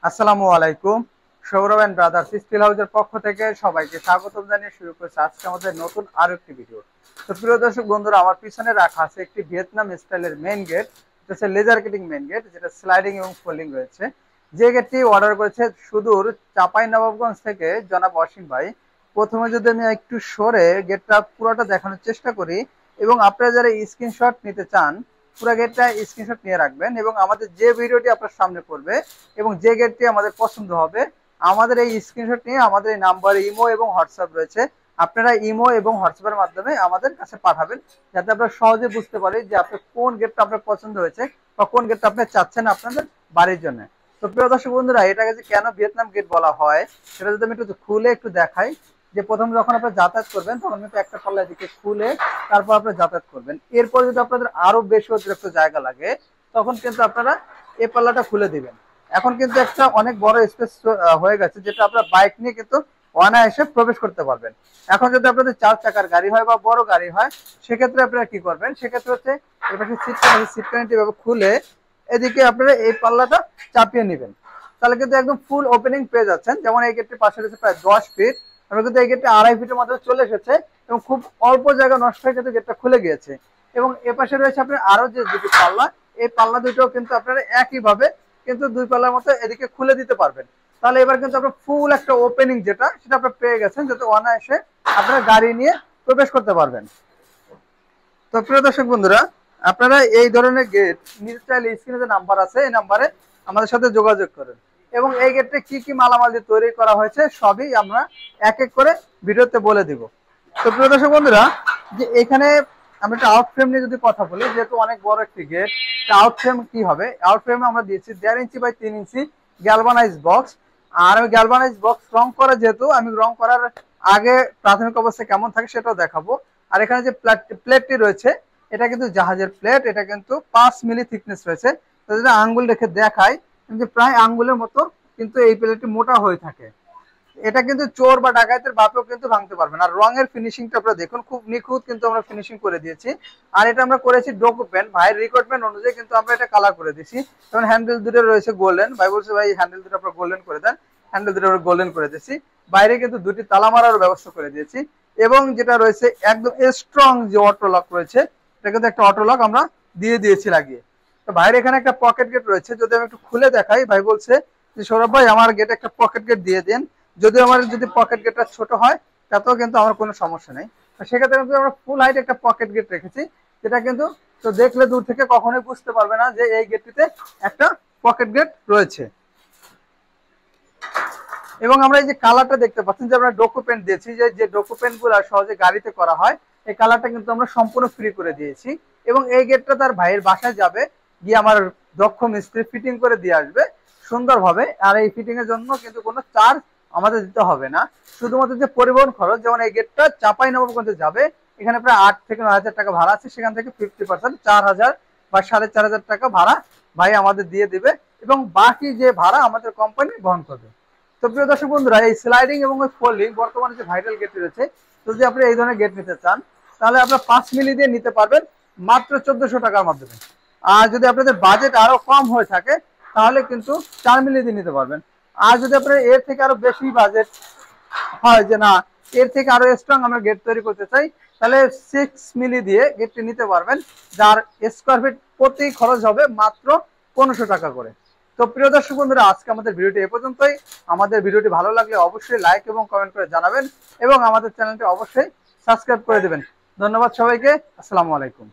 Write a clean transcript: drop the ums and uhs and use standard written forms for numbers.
আসসালামু আলাইকুম। Sourav and brothers still হাউসের পক্ষ থেকে সবাইকে স্বাগতম জানিয়ে শুরু করছি আজকে আমাদের নতুন আরো একটি ভিডিও। তো প্রিয় দর্শক বন্ধুরা, আমার পিছনে রাখা আছে একটি ভিয়েতনাম স্টাইলের মেইন গেট, এটা হচ্ছে লেজার কাটিং মেইন গেট, যেটা স্লাইডিং এবং ফোল্ডিং রয়েছে। যে গেটটি অর্ডার করেছে সুদূর চাঁপাইনবাবগঞ্জ থেকে জনাব অসীম ভাই। প্রথমে যদি আমি একটু সরে গেটটা পুরোটা দেখানোর চেষ্টা করি, এবং আপনারা যারা স্ক্রিনশট নিতে চান পুরো গেটটা স্ক্রিনশট নিয়ে রাখবেন, এবং আমাদের যে ভিডিওটি আপনার সামনে পড়বে এবং যে গেটটি আমাদের পছন্দ হবে, আমাদের এই স্ক্রিনশট নিয়ে আমাদের এই নাম্বারে ইমো এবং হোয়াটসঅ্যাপ রয়েছে, আপনারা ইমো এবং হোয়াটসঅ্যাপের মাধ্যমে আমাদের কাছে পাঠাবেন, যাতে আমরা সহজে বুঝতে পারি যে আপনার কোন গেটটা আপনার পছন্দ হয়েছে বা কোন গেটটা আপনি চাচ্ছেন আপনাদের বাড়ির জন্য। তো প্রিয় দর্শক বন্ধুরা, এটাকে যে কেন ভিয়েতনাম গেট বলা হয় সেটা যদি আমি একটু খুলে একটু দেখাই। যে প্রথম যখন আপনারা যাতায়াত করবেন তখন কিন্তু একটা পাল্লা দিকে খুলে তারপর আপনারা যাতায়াত করবেন। এরপর যদি আপনাদের আরো বেশি অতিরিক্ত জায়গা লাগে তখন কিন্তু আপনারা এই পাল্লাটা খুলে দিবেন। এখন কিন্তু একটা অনেক বড় স্পেস হয়ে গেছে, যেটা আপনার বাইক নিয়ে কিন্তু অনায়াসে প্রবেশ করতে পারবেন। এখন যদি আপনাদের 4 চাকার গাড়ি হয় বা বড় গাড়ি হয়, সেক্ষেত্রে আপনারা কি করবেন, সেক্ষেত্রে হচ্ছে এপাশে সিটকানিটি ভাবে খুলে এদিকে আপনারা এই পাল্লাটা চাপিয়ে নেবেন। তাহলে কিন্তু একদম ফুল ওপেনিং পেয়ে যাচ্ছেন। যেমন এই গেটটির পাশে রয়েছে প্রায় 10 ফিট, আমরা কিন্তু এই গেটটা 2.5 ফিটের মধ্যে চলে এসেছে এবং খুব অল্প জায়গা নষ্ট হয়ে কিন্তু গেটটা খুলে গিয়েছে। এবং এপাশে রয়েছে আপনার আরো যে দুটি পাল্লা, এই পাল্লা দুটো কিন্তু আপনারা একইভাবে কিন্তু দুই পাল্লার মতো এদিকে খুলে দিতে পারবেন। তাহলে এবার কিন্তু আপনার ফুল একটা ওপেনিং যেটা সেটা আপনার পেয়ে গেছেন, যাতে অনায়াসে আপনারা গাড়ি নিয়ে প্রবেশ করতে পারবেন। তো প্রিয় দর্শক বন্ধুরা, আপনারা এই ধরনের গেট নিতে চাইলে স্ক্রিনে যে নাম্বার আছে এই নাম্বারে আমাদের সাথে যোগাযোগ করেন, এবং এই গেটে কি কি মালামাল দিয়ে তৈরি করা হয়েছে সবই আমরা এক এক করে ভিডিওতে বলে দিব। তো প্রিয় দর্শক বন্ধুরা, যে এখানে আমরা একটা আউট ফ্রেম নিয়ে যদি কথা বলি, যেহেতু অনেক বড় একটি গেট, আউট ফ্রেম কি হবে, আউট ফ্রেমে আমরা দিয়েছি 1.5 inch by 3 inch galvanise box. আর আমি গ্যালভানাইজ বক্স রং করা, যেহেতু আমি রং করার আগে প্রাথমিক অবস্থা কেমন থাকে সেটাও দেখাবো। আর এখানে যে প্লেটটি রয়েছে এটা কিন্তু জাহাজের প্লেট, এটা কিন্তু 5 মিলি থিকনেস রয়েছে। তো যদি আঙ্গুল রেখে দেখায়, কিন্তু প্রায় আঙ্গুলের মতো কিন্তু এই প্লেটটি মোটা হয়ে থাকে। এটা কিন্তু চোর বা ডাকাতের বাপেও কিন্তু ভাঙতে পারবে না। আর রঙের ফিনিশিংটা আপনারা দেখুন, খুব নিখুঁত কিন্তু আমরা ফিনিশিং করে দিয়েছি। আর এটা আমরা করেছি ডোকো পেন, ভাইয়ের রিকোয়ারমেন্ট অনুযায়ী কিন্তু আমরা এটা কালার করে দিয়েছি। যেমন হ্যান্ডেল দুটো রয়েছে গোল্ডেন, ভাই বলছে ভাই হ্যান্ডেল দুটো আপনারা গোল্ডেন করে দেন, হ্যান্ডেল দুটো আমরা গোল্ডেন করে দিয়েছি। বাইরে কিন্তু দুটি তালা মারার ব্যবস্থা করে দিয়েছি। এবং যেটা রয়েছে একদম স্ট্রং যে অটো লক রয়েছে, এটা কিন্তু একটা অটো লক আমরা দিয়ে দিয়েছি লাগিয়ে। তো ভাইয়ের এখানে একটা পকেট গেট রয়েছে, যদি আমি একটু খুলে দেখাই, ভাই বলছে যে সৌরভ ভাই আমার গেটে একটা পকেট গেট দিয়ে দেন। যদি আমার যদি পকেট গেটটা ছোট হয় তাতেও কিন্তু আমার কোনো সমস্যা নেই। সেক্ষেত্রে কিন্তু আমরা ফুল হাইট একটা পকেট গেট রেখেছি, যেটা কিন্তু তো দেখলে দূর থেকে কখনোই বুঝতে পারবে না যে এই গেটটিতে একটা পকেট গেট রয়েছে। এবং আমরা এই যে কালারটা দেখতে পাচ্ছেন, যে আমরা ডোকো পেন্ট দিয়েছি, যে ডোকো পেন্ট গুলো সহজে গাড়িতে করা হয়, এই কালারটা কিন্তু আমরা সম্পূর্ণ ফ্রি করে দিয়েছি। এবং এই গেটটা তার ভাইয়ের বাসায় যাবে, গিয়ে আমার দক্ষ মিস্ত্রি ফিটিং করে দিয়ে আসবে সুন্দরভাবে। আর এই ফিটিং এর জন্য কিন্তু কোনো চার্জ আমাদের দিতে হবে না, শুধুমাত্র যে পরিবহন খরচ, যেমন এই গেটটা চাঁপাইনবাবগঞ্জে যাবে, এখানে প্রায় 8 থেকে 9 হাজার টাকা ভাড়া আছে, সেখান থেকে 50% 4,000 বা 4,500 টাকা ভাড়া ভাই আমাদের দিয়ে দিবে, এবং বাকি যে ভাড়া আমাদের কোম্পানি বহন করবে। তো প্রিয় দর্শক বন্ধুরা, এই স্লাইডিং এবং ফোল্ডিং বর্তমানে যে ভাইরাল গেট রয়েছে, যদি আপনি এই ধরনের গেট নিতে চান তাহলে আপনার 5 মিলি দিয়ে নিতে পারবেন মাত্র 1400 টাকার মাধ্যমে। আর যদি আপনাদের বাজেট আরো কম হয়ে থাকে তাহলে কিন্তু 4 মিলি দিয়ে নিতে পারবেন। আর যদি আপনার এর থেকে আরো বেশি বাজেট হয়, যে না এর থেকে আরো স্ট্রং আমরা গেট তৈরি করতে চাই, তাহলে 6 মিলি দিয়ে গেটটি নিতে পারবেন, যার স্কোয়ার ফিট প্রতি খরচ হবে মাত্র 1500 টাকা করে। তো প্রিয় দর্শক বন্ধুরা, আজকে আমাদের ভিডিওটি এ পর্যন্তই। আমাদের ভিডিওটি ভালো লাগলে অবশ্যই লাইক এবং কমেন্ট করে জানাবেন, এবং আমাদের চ্যানেলটি অবশ্যই সাবস্ক্রাইব করে দেবেন। ধন্যবাদ সবাইকে, আসসালামু আলাইকুম।